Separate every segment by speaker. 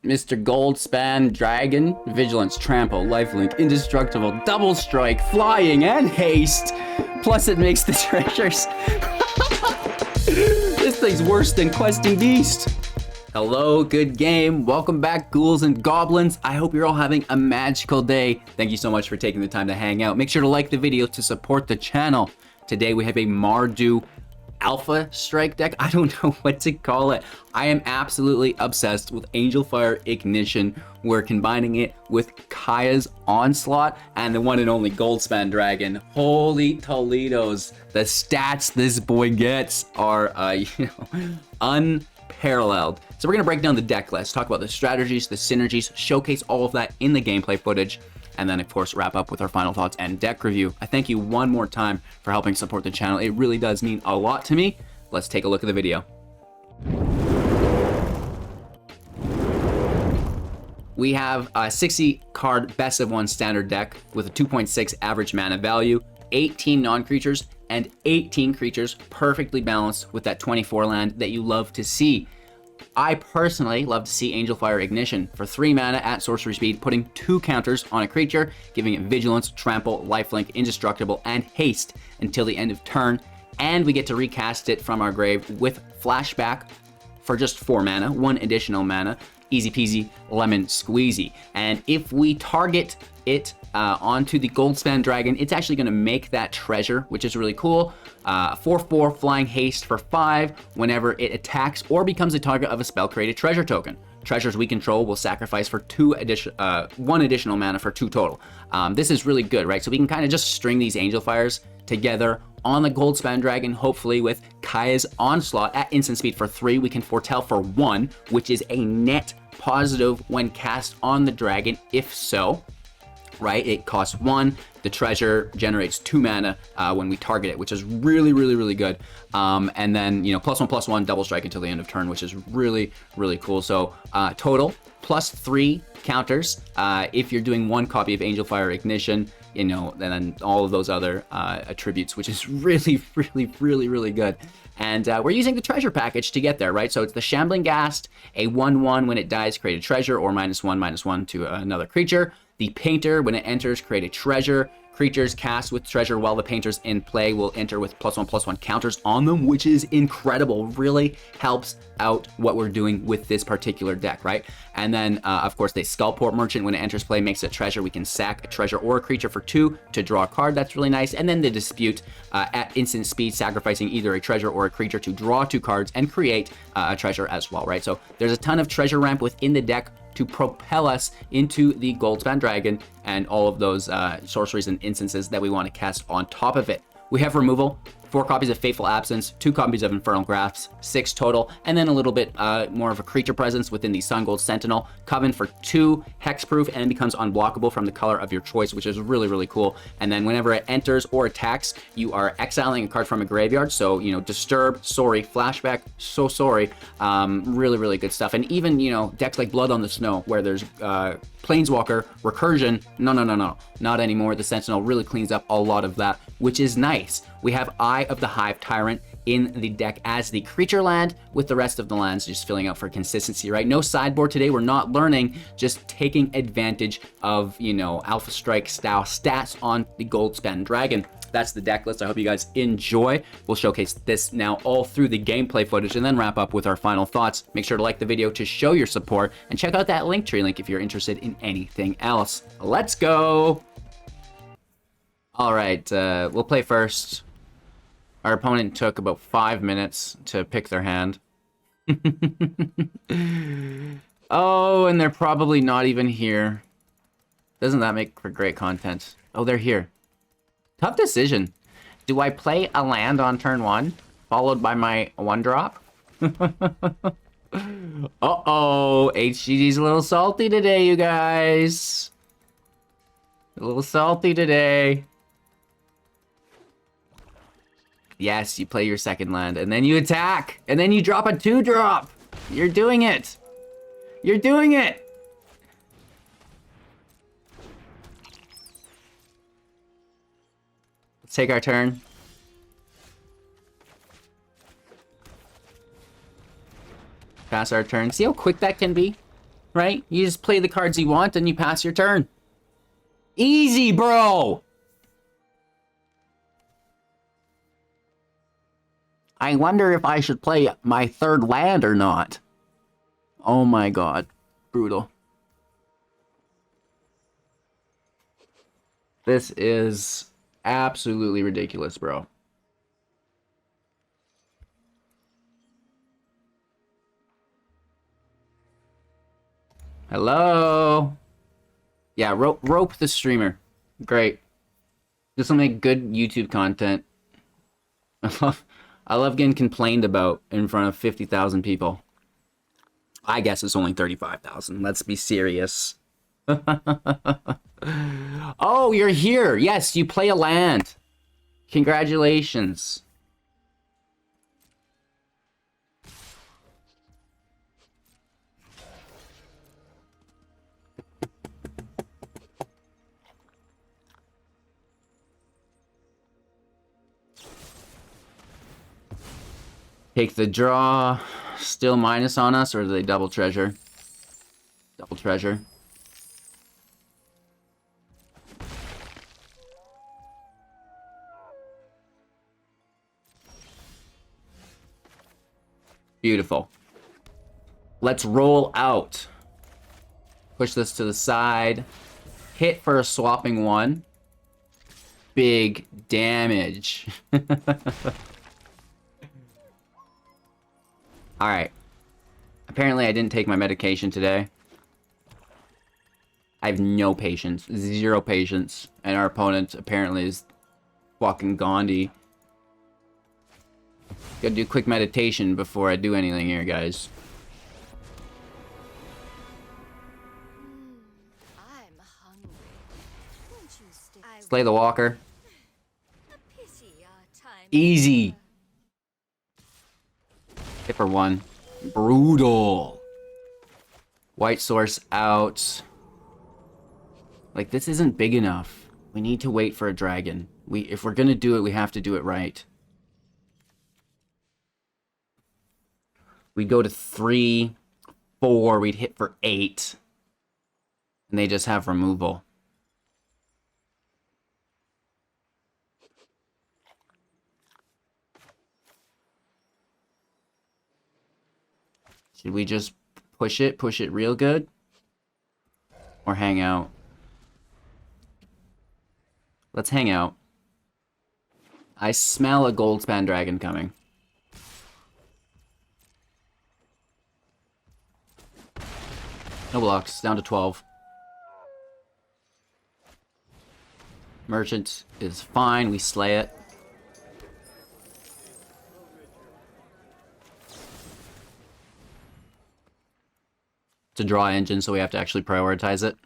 Speaker 1: Mr. Goldspan Dragon, Vigilance, Trample, Lifelink, Indestructible, Double Strike, Flying, and Haste. Plus it makes the treasures. This thing's worse than Questing Beast. Hello, good game. Welcome back, ghouls and goblins. I hope you're all having a magical day. Thank you so much for taking the time to hang out. Make sure to like the video to support the channel. Today we have a Mardu Alpha Strike deck. I don't know what to call it. I am absolutely obsessed with Angel Fire Ignition. We're combining it with Kaya's Onslaught and the one and only Goldspan Dragon. Holy Toledos. The stats this boy gets are, unparalleled. So we're gonna break down the deck list, talk about the strategies, the synergies, showcase all of that in the gameplay footage, and then of course wrap up with our final thoughts and deck review. I thank you one more time for helping support the channel. It really does mean a lot to me. Let's take a look at the video. We have a 60 card best of one standard deck with a 2.6 average mana value, 18 non-creatures and 18 creatures, perfectly balanced with that 24 land that you love to see. I personally love to see Angel Fire Ignition for 3 mana at sorcery speed, putting 2 counters on a creature, giving it Vigilance, Trample, Lifelink, Indestructible, and Haste until the end of turn. And we get to recast it from our grave with Flashback for just 4 mana, 1 additional mana. Easy peasy, lemon squeezy. And if we target it onto the Goldspan Dragon, it's actually going to make that treasure, which is really cool. 4/4 flying haste for 5 whenever it attacks or becomes a target of a spell created treasure token. Treasures we control will sacrifice for 1 additional mana for 2 total. This is really good, right? So we can kind of just string these Angel Fires together on the Goldspan Dragon, hopefully with Kaya's Onslaught at instant speed for 3. We can foretell for 1, which is a net positive when cast on the dragon, if so. Right, it costs 1. The treasure generates 2 mana when we target it, which is really, really, really good. And then, +1/+1 double strike until the end of turn, which is really, really cool. So total +3 counters if you're doing 1 copy of Angel Fire Ignition, and then all of those other attributes, which is really, really, really, really good. And we're using the treasure package to get there, right? So it's the Shambling Ghast, a 1/1 when it dies, create a treasure, or -1/-1 to another creature. The Painter, when it enters, create a treasure. Creatures cast with treasure while the painter's in play will enter with +1/+1 counters on them, which is incredible. Really helps out what we're doing with this particular deck, right? And then, of course, the Skullport Merchant, when it enters play, makes a treasure. We can sack a treasure or a creature for 2 to draw a card. That's really nice. And then the Dispute at instant speed, sacrificing either a treasure or a creature to draw 2 cards and create a treasure as well, right? So there's a ton of treasure ramp within the deck to propel us into the Goldspan Dragon and all of those sorceries and instances that we want to cast on top of it. We have removal, 4 copies of Fateful Absence, 2 copies of Infernal Grasp, 6 total, and then a little bit more of a creature presence within the Sun Gold Sentinel. Coven for 2, hexproof, and becomes unblockable from the color of your choice, which is really, really cool. And then whenever it enters or attacks, you are exiling a card from a graveyard. So, Disturb, Sorry, Flashback, So Sorry. Really, really good stuff. And even, decks like Blood on the Snow, where there's Planeswalker, Recursion, no, not anymore. The Sentinel really cleans up a lot of that, which is nice. We have Eye of the Hive Tyrant in the deck as the creature land, with the rest of the lands just filling out for consistency, right? No sideboard today. We're not learning, just taking advantage of, Alpha Strike style stats on the Goldspan Dragon. That's the deck list. I hope you guys enjoy. We'll showcase this now all through the gameplay footage and then wrap up with our final thoughts. Make sure to like the video to show your support and check out that Linktree link if you're interested in anything else. Let's go. All right, we'll play first. Our opponent took about 5 minutes to pick their hand. Oh, and they're probably not even here. Doesn't that make for great content? Oh, they're here. Tough decision. Do I play a land on turn 1, followed by my 1-drop? Uh-oh, HGD's a little salty today, you guys. A little salty today. Yes, you play your second land, and then you attack, and then you drop a 2-drop. You're doing it. You're doing it. Let's take our turn. Pass our turn. See how quick that can be? right? You just play the cards you want and you pass your turn. Easy, bro! I wonder if I should play my third land or not. Oh my god. Brutal. This is absolutely ridiculous, bro. Hello? Yeah, rope the streamer. Great. This will make good YouTube content. I love getting complained about in front of 50,000 people. I guess it's only 35,000. Let's be serious. Oh, you're here. Yes, you play a land. Congratulations. Take the draw. Still minus on us, or do they double treasure? Double treasure. Beautiful. Let's roll out. Push this to the side. Hit for a swapping one. Big damage. Alright. Apparently I didn't take my medication today. I have no patience. Zero patience. And our opponent apparently is fucking Gandhi. Gotta do quick meditation before I do anything here, guys.
Speaker 2: I'm hungry. Won't you stay?
Speaker 1: Slay the walker. Easy. Hit for one. Brutal. White source out. Like, this isn't big enough. We need to wait for a dragon. If we're gonna do it, we have to do it right. We'd go to 3, 4, we'd hit for 8. And they just have removal. Should we just push it real good? Or hang out? Let's hang out. I smell a Goldspan Dragon coming. No blocks, down to 12. Merchant is fine, we slay it. It's a draw engine, so we have to actually prioritize it.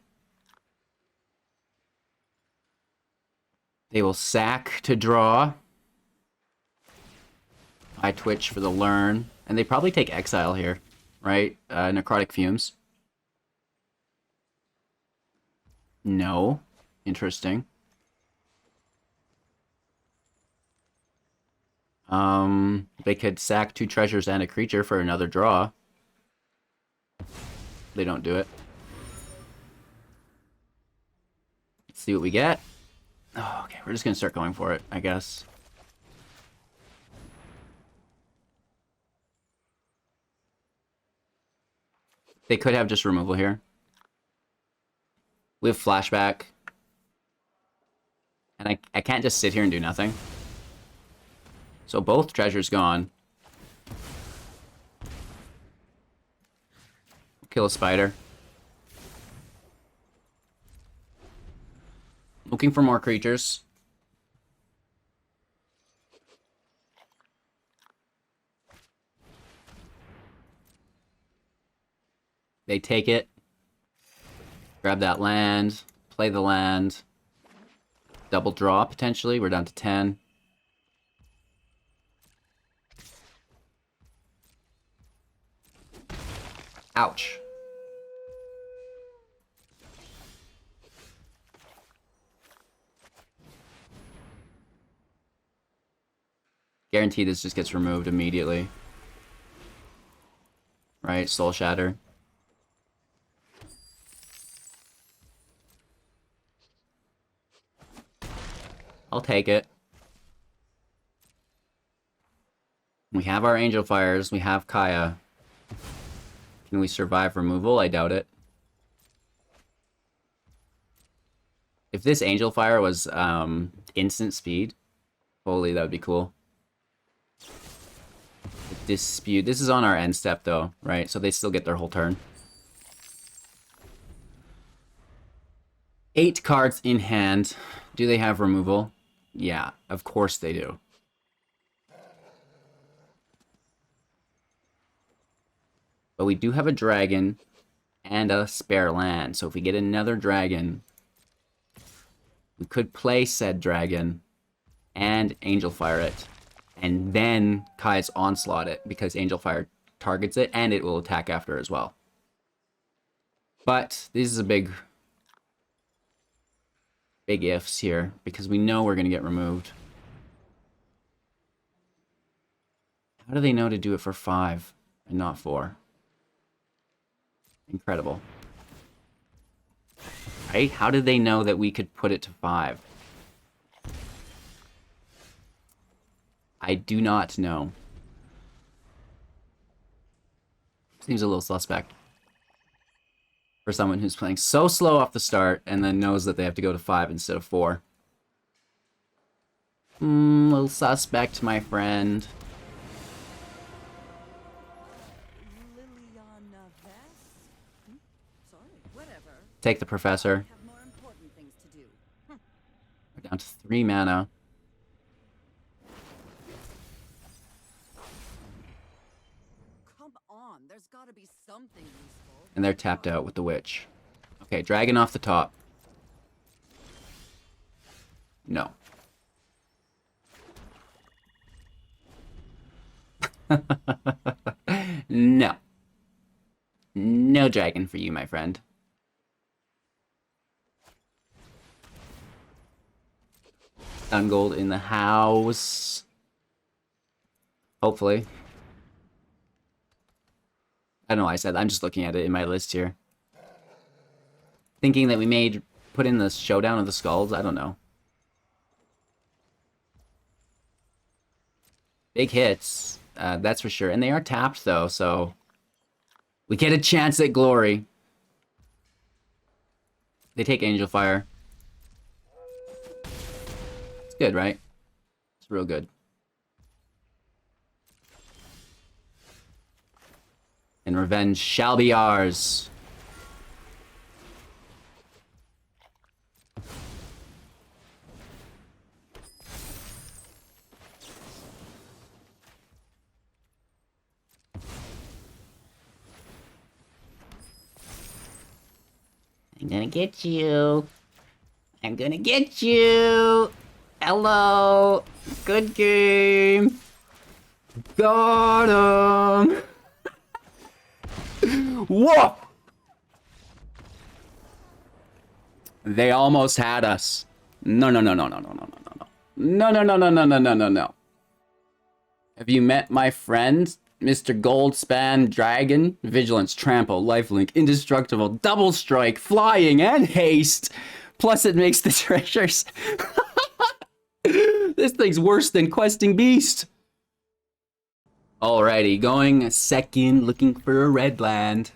Speaker 1: They will sack to draw. I twitch for the learn. And they probably take exile here, right? Necrotic Fumes. No. Interesting. They could sack 2 treasures and a creature for another draw. They don't do it. Let's see what we get. Oh, okay, we're just gonna start going for it, I guess. They could have just removal here. We have flashback. And I can't just sit here and do nothing. So both treasures gone. Kill a spider. Looking for more creatures. They take it. Grab that land. Play the land. Double draw, potentially. We're down to 10. Ouch. Guarantee this just gets removed immediately. Right, Soul Shatter. I'll take it. We have our Angel Fires. We have Kaya. Can we survive removal? I doubt it. If this Angel Fire was instant speed, holy, that would be cool. Dispute. This is on our end step, though, right? So they still get their whole turn. 8 cards in hand. Do they have removal? Yeah, of course they do. But we do have a dragon and a spare land. So if we get another dragon, we could play said dragon and Angel Fire it. And then Kaya's Onslaught it, because Angel Fire targets it and it will attack after as well. But this is a big ifs here, because we know we're going to get removed. How do they know to do it for 5 and not 4? Incredible. Right? How did they know that we could put it to 5? I do not know. Seems a little suspect. For someone who's playing so slow off the start and then knows that they have to go to 5 instead of 4. Little suspect, my friend. Take the Professor. We're down to 3 mana.
Speaker 2: Come on, there's gotta be something useful.
Speaker 1: And they're tapped out with the Witch. Okay, dragon off the top. No. No. No dragon for you, my friend. Sun gold in the house. Hopefully. I don't know why I said that. I'm just looking at it in my list here. Thinking that we may put in the Showdown of the Skulls. I don't know. Big hits. That's for sure. And they are tapped, though, so... we get a chance at glory. They take Angel Fire. It's good, right? It's real good. And revenge shall be ours. I'm gonna get you. I'm gonna get you. Hello. Good game. Got him. Whoa! They almost had us. No, no, no, no, no, no, no, no, no, no, no, no, no, no, no, no, no, no. Have you met my friend, Mr. Goldspan Dragon? Vigilance, Trample, Lifelink, Indestructible, Double Strike, Flying, and Haste. Plus it makes the treasures. This thing's worse than Questing Beast. Alrighty, going second, looking for a red land.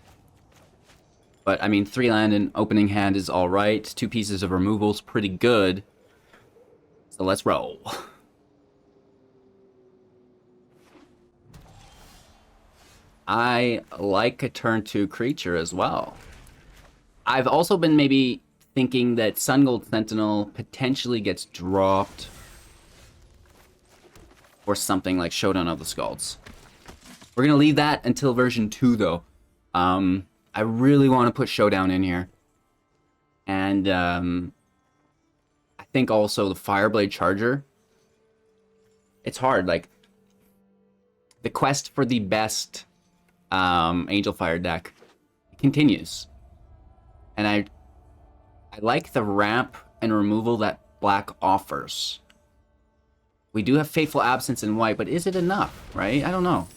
Speaker 1: But, I mean, 3 land in opening hand is alright. 2 pieces of removal's pretty good. So let's roll. I like a turn 2 creature as well. I've also been maybe thinking that Sun Gold Sentinel potentially gets dropped. Or something like Showdown of the Skulls. We're going to leave that until version 2, though. I really want to put Showdown in here. And I think also the Fireblade Charger. It's hard, like... the quest for the best Angel Fire deck continues. And I like the ramp and removal that black offers. We do have Fateful Absence in white, but is it enough, right? I don't know.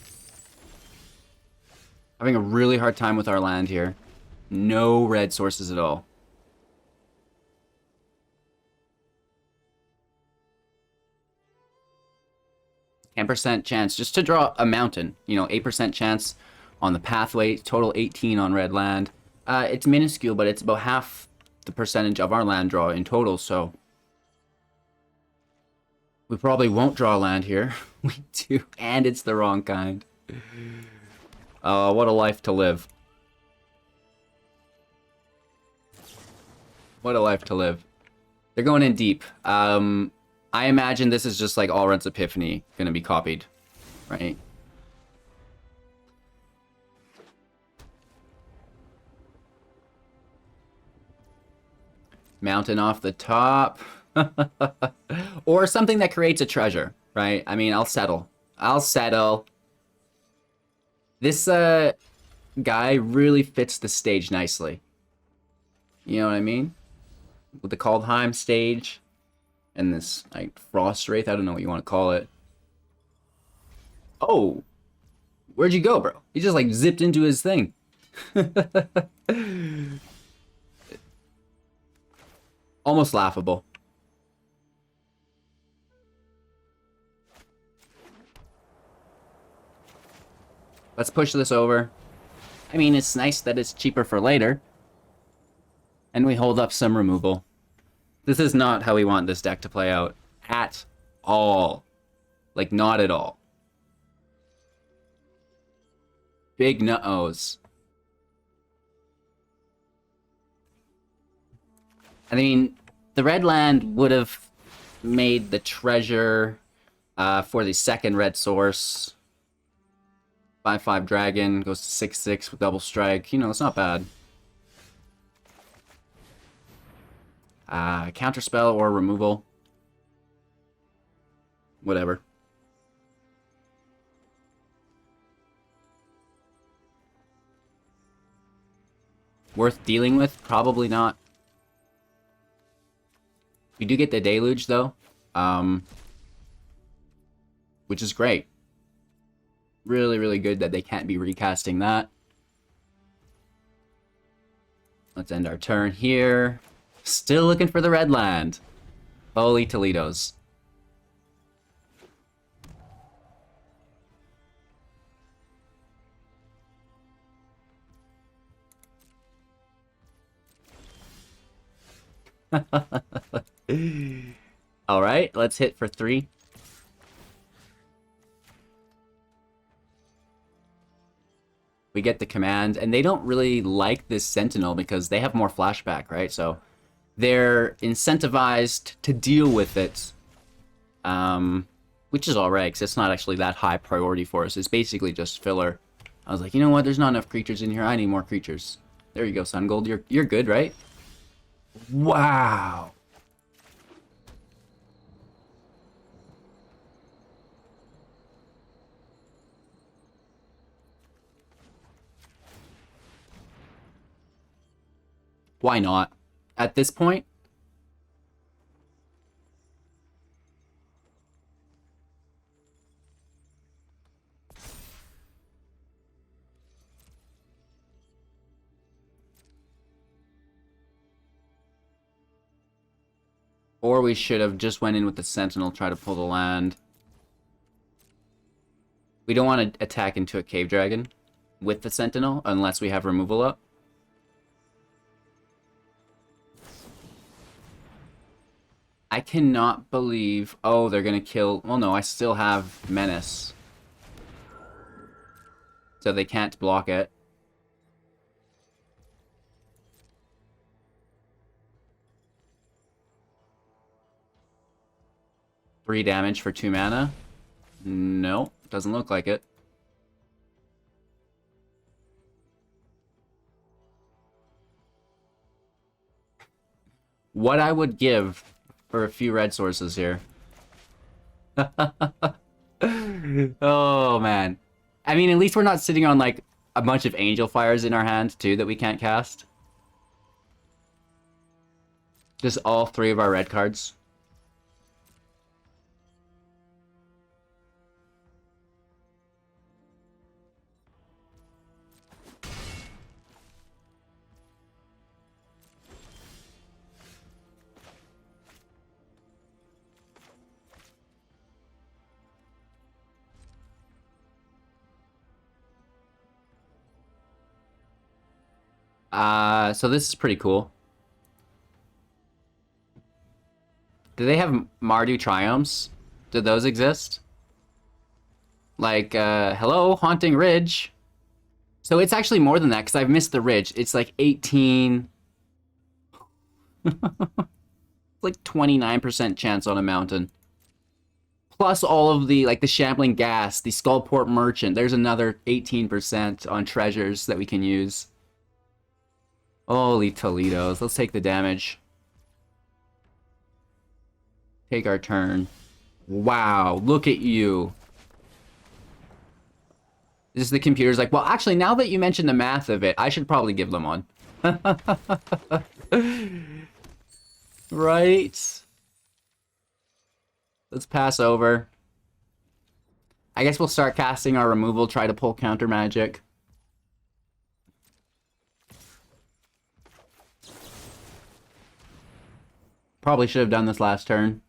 Speaker 1: Having a really hard time with our land here. No red sources at all. 9% chance just to draw a mountain. You know, 8% chance on the pathway, total 18 on red land. It's minuscule, but it's about half the percentage of our land draw in total, so we probably won't draw land here. We do, and it's the wrong kind. Oh, what a life to live. What a life to live. They're going in deep. I imagine this is just like Allrun's Epiphany gonna be copied, right? Mountain off the top. Or something that creates a treasure, right? I mean, I'll settle. I'll settle. This guy really fits the stage nicely. You know what I mean? With the Kaldheim stage and this like Frost Wraith, I don't know what you want to call it. Oh, where'd you go, bro? He just like zipped into his thing. Almost laughable. Let's push this over. I mean, it's nice that it's cheaper for later. And we hold up some removal. This is not how we want this deck to play out. At all. Like, not at all. Big no-os. I mean, the red land would have made the treasure for the second red source. 5/5 dragon, goes to 6/6 with double strike. You know, it's not bad. Counterspell or removal. Whatever. Worth dealing with? Probably not. We do get the Deluge, though. Which is great. Really, really good that they can't be recasting that. Let's end our turn here. Still looking for the red land. Holy Toledo's. Alright, let's hit for 3. We get the command, and they don't really like this Sentinel because they have more flashback, right? So they're incentivized to deal with it, which is alright, because it's not actually that high priority for us. It's basically just filler. I was like, you know what? There's not enough creatures in here. I need more creatures. There you go, Sun Gold. You're good, right? Wow. Why not? At this point? Or we should have just went in with the Sentinel, try to pull the land. We don't want to attack into a Cave Dragon with the Sentinel unless we have removal up. I cannot believe... Oh, they're going to kill... Well, no, I still have Menace. So they can't block it. Three damage for 2 mana? No, doesn't look like it. What I would give for a few red sources here. Oh, man. I mean, at least we're not sitting on, like, a bunch of Angel Fires in our hand, too, that we can't cast. Just all 3 of our red cards. So this is pretty cool. Do they have Mardu Triumphs? Do those exist? Like, hello, Haunting Ridge. So it's actually more than that, because I've missed the ridge. It's like 18... like 29% chance on a mountain. Plus all of the, like, the Shambling Gas, the Skullport Merchant. There's another 18% on treasures that we can use. Holy Toledos. Let's take the damage. Take our turn. Wow, look at you. This is the computer's like, well, actually, now that you mentioned the math of it, I should probably give them one. Right? Let's pass over. I guess we'll start casting our removal, try to pull counter magic. Probably should have done this last turn.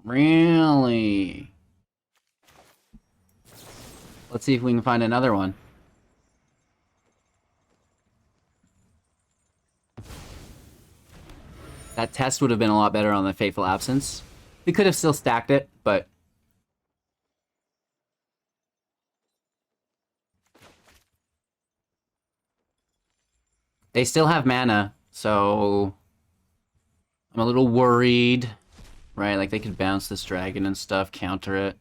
Speaker 1: Really? Let's see if we can find another one. That test would have been a lot better on the Fateful Absence. We could have still stacked it, but... they still have mana, so... I'm a little worried. Right, like they could bounce this dragon and stuff, counter it.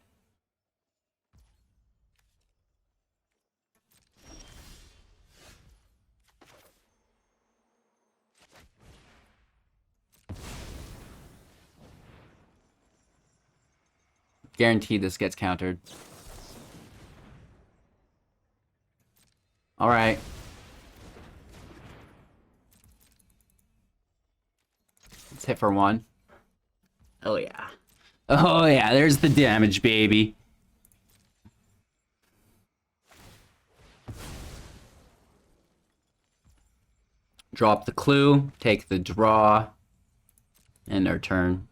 Speaker 1: Guaranteed this gets countered. Alright. Let's hit for one. Oh yeah. Oh yeah, there's the damage, baby. Drop the clue, take the draw, end our turn.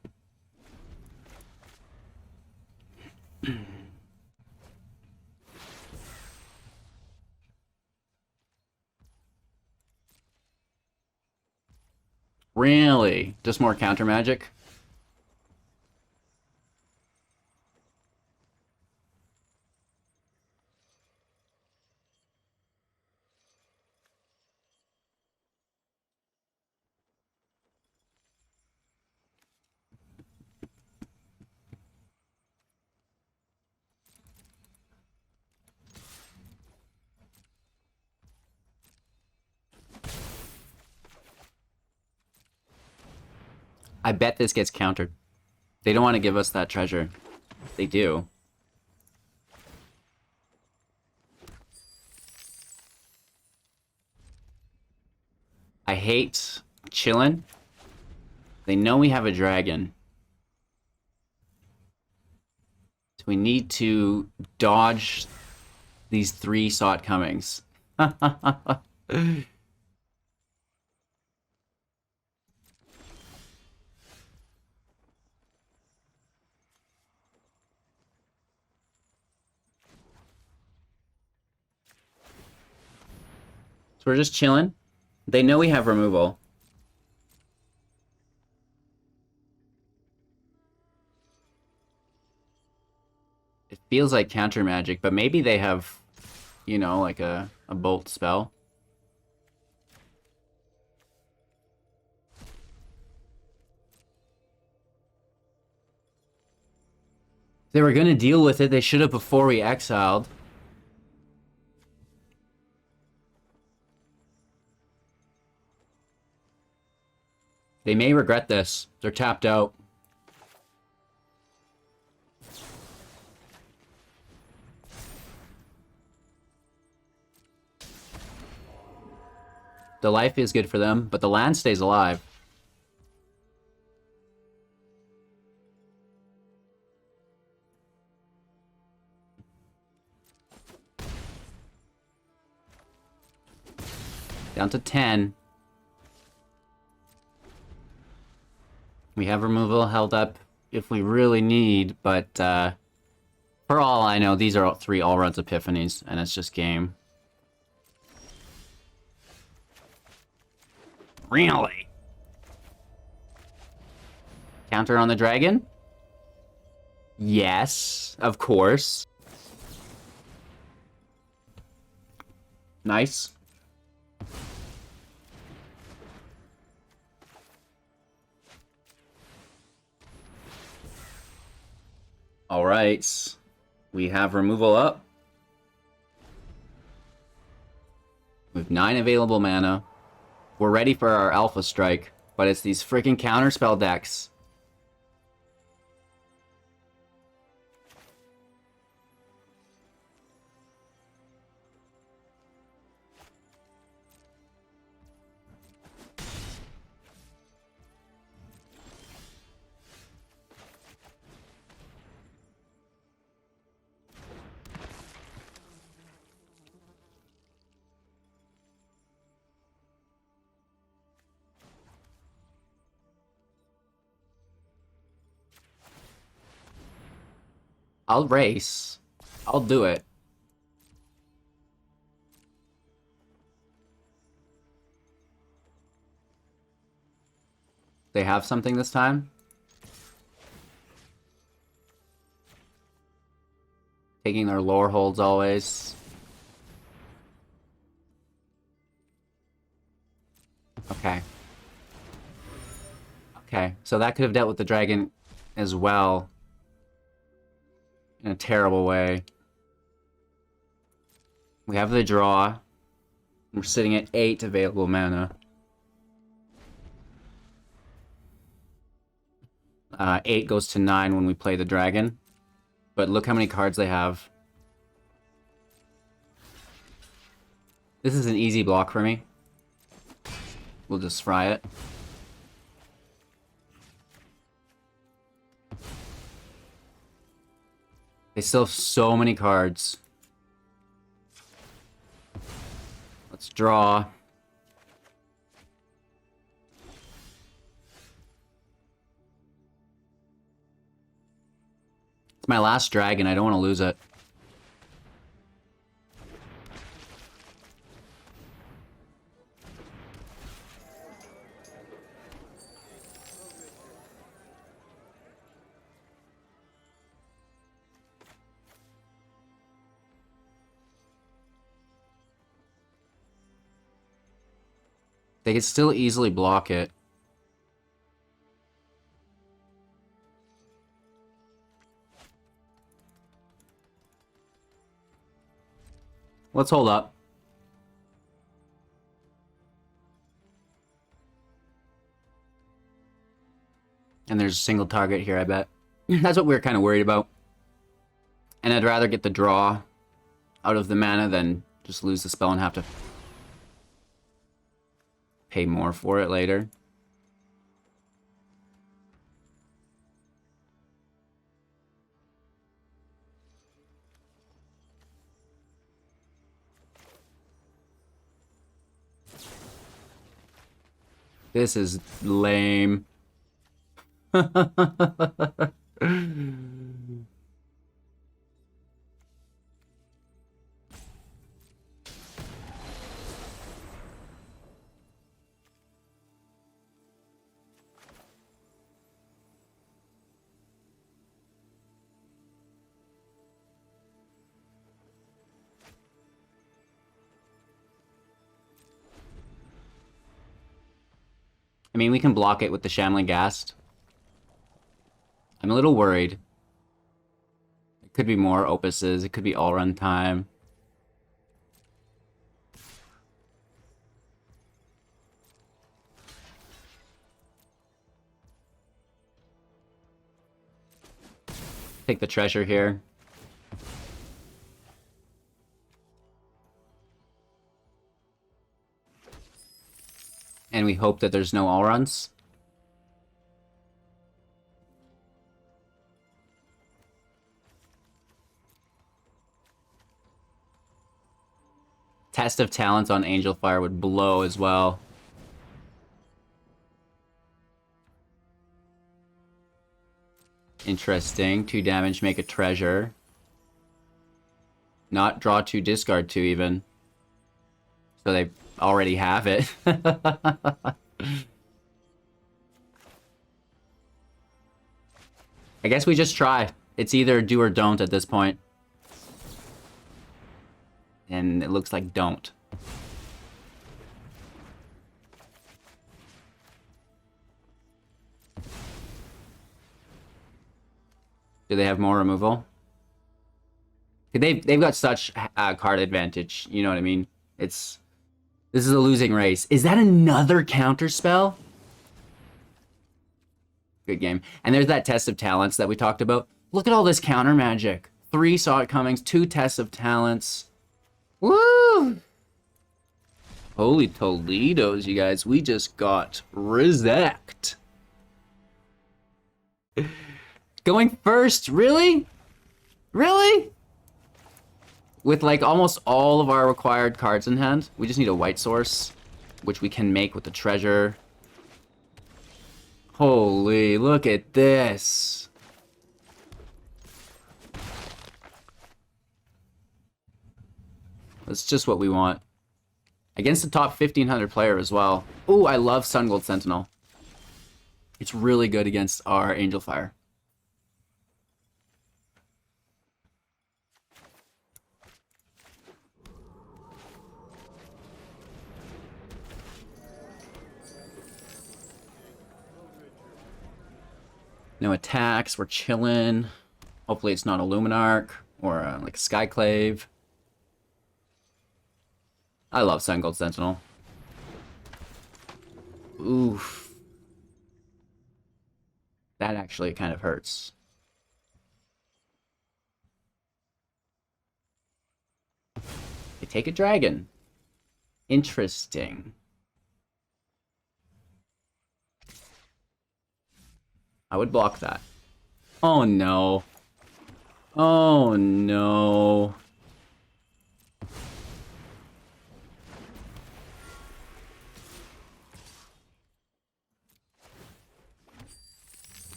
Speaker 1: Really? Just more counter magic? I bet this gets countered. They don't want to give us that treasure. They do. I hate chillin'. They know we have a dragon. So we need to dodge these 3 Sought Comings. So we're just chilling. They know we have removal. It feels like counter magic, but maybe they have, you know, like a bolt spell. If they were going to deal with it, they should have before we exiled. They may regret this. They're tapped out. The life is good for them, but the land stays alive. Down to 10. We have removal held up if we really need, but For all I know, these are 3 all-runs epiphanies, and it's just game. Really? Counter on the dragon? Yes, of course. Nice. All right. We have removal up. We have 9 available mana. We're ready for our Alpha Strike, but it's these freaking counterspell decks. I'll race. I'll do it. They have something this time? Taking their lore holds always. Okay. Okay, so that could have dealt with the dragon as well. In a terrible way. We have the draw. We're sitting at 8 available mana. 8 goes to 9 when we play the dragon. But look how many cards they have. This is an easy block for me. We'll just fry it. They still have so many cards. Let's draw. It's my last dragon. I don't want to lose it. They could still easily block it. Let's hold up. And there's a single target here, I bet. That's what we were kind of worried about. And I'd rather get the draw out of the mana than just lose the spell and have to pay more for it later. This is lame. I mean, we can block it with the Shambling Ghast. I'm a little worried. It could be more opuses. It could be all run time. Take the treasure here. And we hope that there's no all runs. Test of Talents on Angel Fire would blow as well. Interesting. 2 damage, make a treasure. Not draw 2, discard 2 even. So they already have it. I guess we just try. It's either do or don't at this point. And it looks like don't. Do they have more removal? They've got such card advantage. You know what I mean? This is a losing race. Is that another counter spell? Good game. And there's that test of talents that we talked about. Look at all this counter magic. 3 saw it comings, 2 tests of talents. Woo! Holy Toledos, you guys. We just got rezacked. Going first, really? Really? With like almost all of our required cards in hand. We just need a white source, which we can make with the treasure. Holy, look at this. That's just what we want. Against the top 1500 player as well. Ooh, I love Sun Gold Sentinel. It's really good against our Angel Fire. No attacks, we're chilling. Hopefully it's not a Luminarch or like a Skyclave. I love Sun Gold Sentinel. Oof. That actually kind of hurts. They take a dragon. Interesting. I would block that. Oh no. Oh no.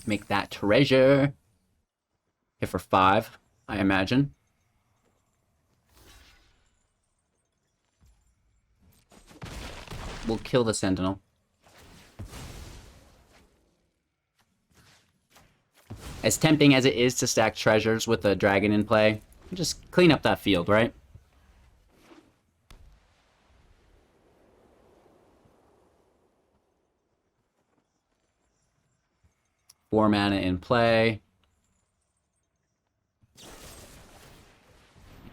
Speaker 1: Make that treasure. Hit for 5, I imagine. We'll kill the Sentinel. As tempting as it is to stack treasures with a dragon in play, just clean up that field, right? Four mana in play.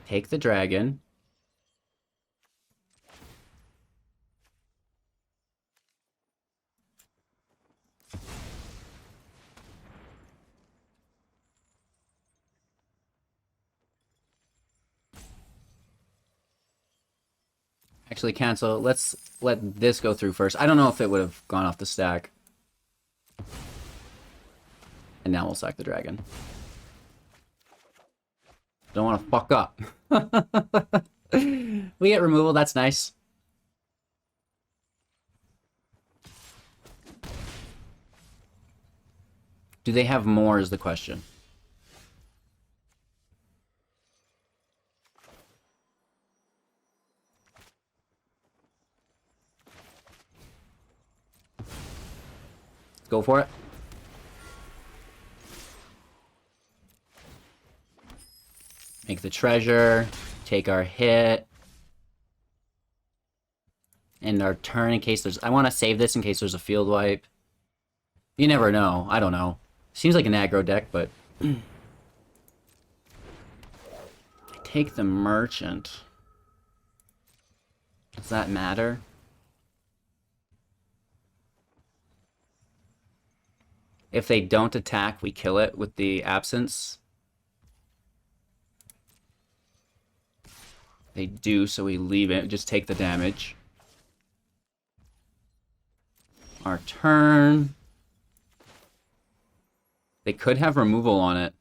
Speaker 1: Take the dragon. Actually, cancel. Let's let this go through first. I don't know if it would have gone off the stack. And now we'll sack the dragon. Don't want to fuck up. We get removal, that's nice. Do they have more is the question. Go for it. Make the treasure. Take our hit. End our turn in case there's... I want to save this in case there's a field wipe. You never know. I don't know. Seems like an aggro deck, but... I take the merchant. Does that matter? If they don't attack, we kill it with the absence. They do, so we leave it. Just take the damage. Our turn. They could have removal on it.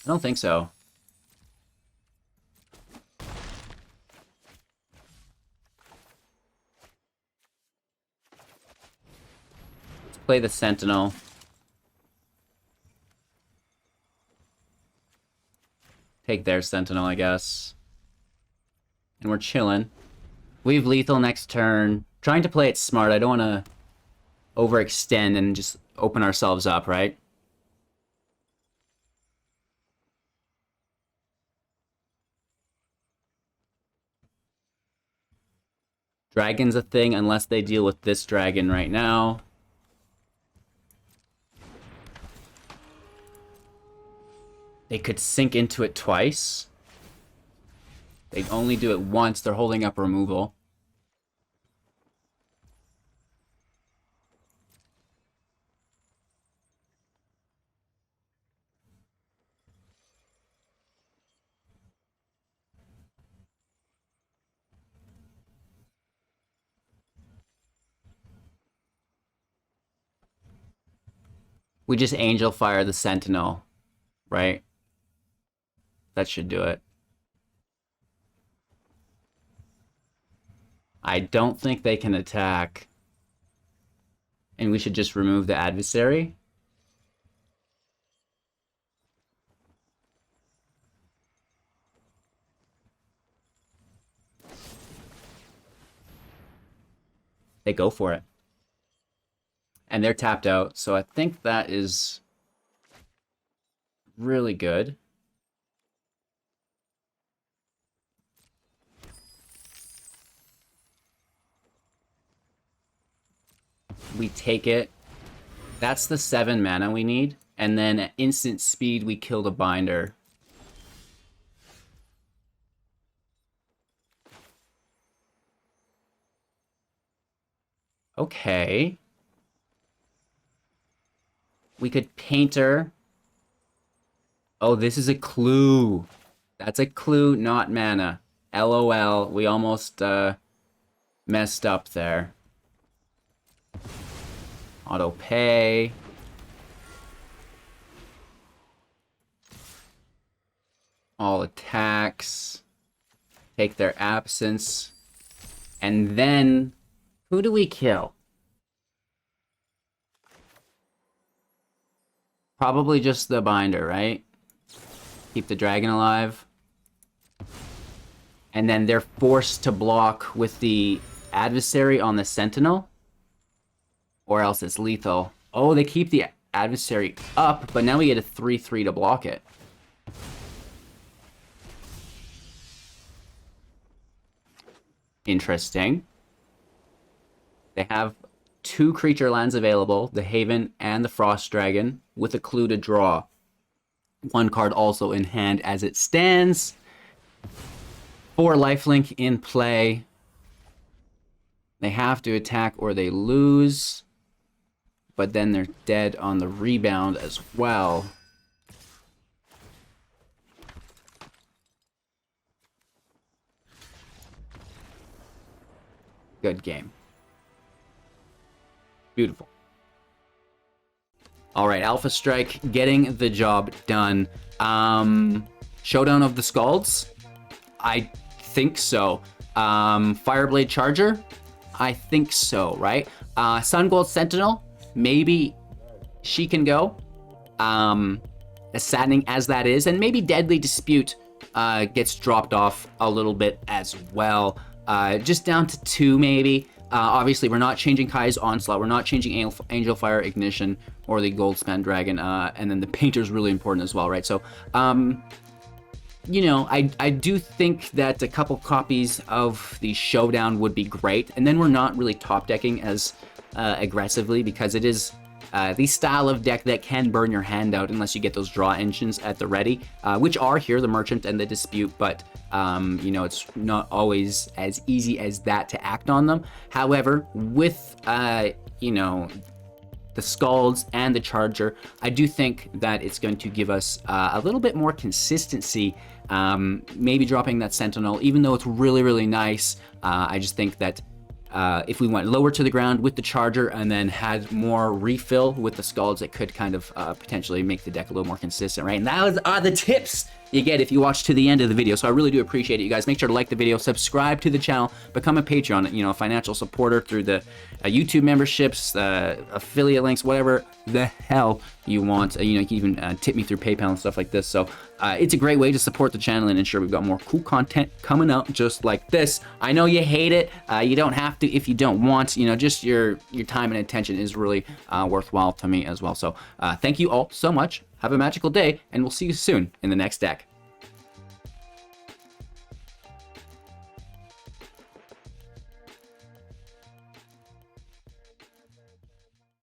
Speaker 1: I don't think so. Let's play the Sentinel. Take their Sentinel, I guess. And we're chilling. We have lethal next turn. Trying to play it smart. I don't want to overextend and just open ourselves up, right? Dragon's a thing unless they deal with this dragon right now. They could sink into it twice. They'd only do it once. They're holding up removal. We just Angel Fire the Sentinel, right? That should do it. I don't think they can attack. And we should just remove the adversary. They go for it. And they're tapped out, so I think that is really good. We take it. That's the 7 mana we need. And then at instant speed, we kill the binder. Okay. We could Painter. Oh, this is a clue. That's a clue, not mana. LOL. We almost messed up there. Auto pay. All attacks. Take their absence. And then, who do we kill? Probably just the binder, right? Keep the dragon alive. And then they're forced to block with the adversary on the sentinel. Or else it's lethal. Oh, they keep the adversary up, but now we get a 3/3 to block it. Interesting. They have 2 creature lands available, the Haven and the Frost Dragon, with a clue to draw. 1 card also in hand as it stands. 4 lifelink in play. They have to attack or they lose. But then they're dead on the rebound as well. Good game. Beautiful. All right, Alpha Strike getting the job done. Showdown of the Scalds? I think so. Fireblade Charger? I think so, right? Sun Gold Sentinel? Maybe she can go. As saddening as that is. And maybe Deadly Dispute gets dropped off a little bit as well. Just down to 2 maybe. Obviously, we're not changing Kai's Onslaught. We're not changing Angel Fire Ignition or the Goldspan Dragon. And then the Painter's really important as well, right? So, you know, I do think that a couple copies of the Showdown would be great. And then we're not really top decking as aggressively because it is the style of deck that can burn your hand out unless you get those draw engines at the ready, which are here, the Merchant and the Dispute, but you know, it's not always as easy as that to act on them. However, with you know, the Scalds and the Charger, I do think that it's going to give us a little bit more consistency. Maybe dropping that Sentinel, even though it's really, really nice. I just think that if we went lower to the ground with the Charger and then had more refill with the Scalds, it could kind of potentially make the deck a little more consistent, right? And that are the tips you get if you watch to the end of the video. So I really do appreciate it, you guys. Make sure to like the video, subscribe to the channel, become a Patreon, you know, a financial supporter through the YouTube memberships, affiliate links, whatever the hell you want. You know, you can even tip me through PayPal and stuff like this. So it's a great way to support the channel and ensure we've got more cool content coming out just like this. I know you hate it. You don't have to if you don't want. You know, just your time and attention is really worthwhile to me as well. So thank you all so much. Have a magical day, and we'll see you soon in the next deck.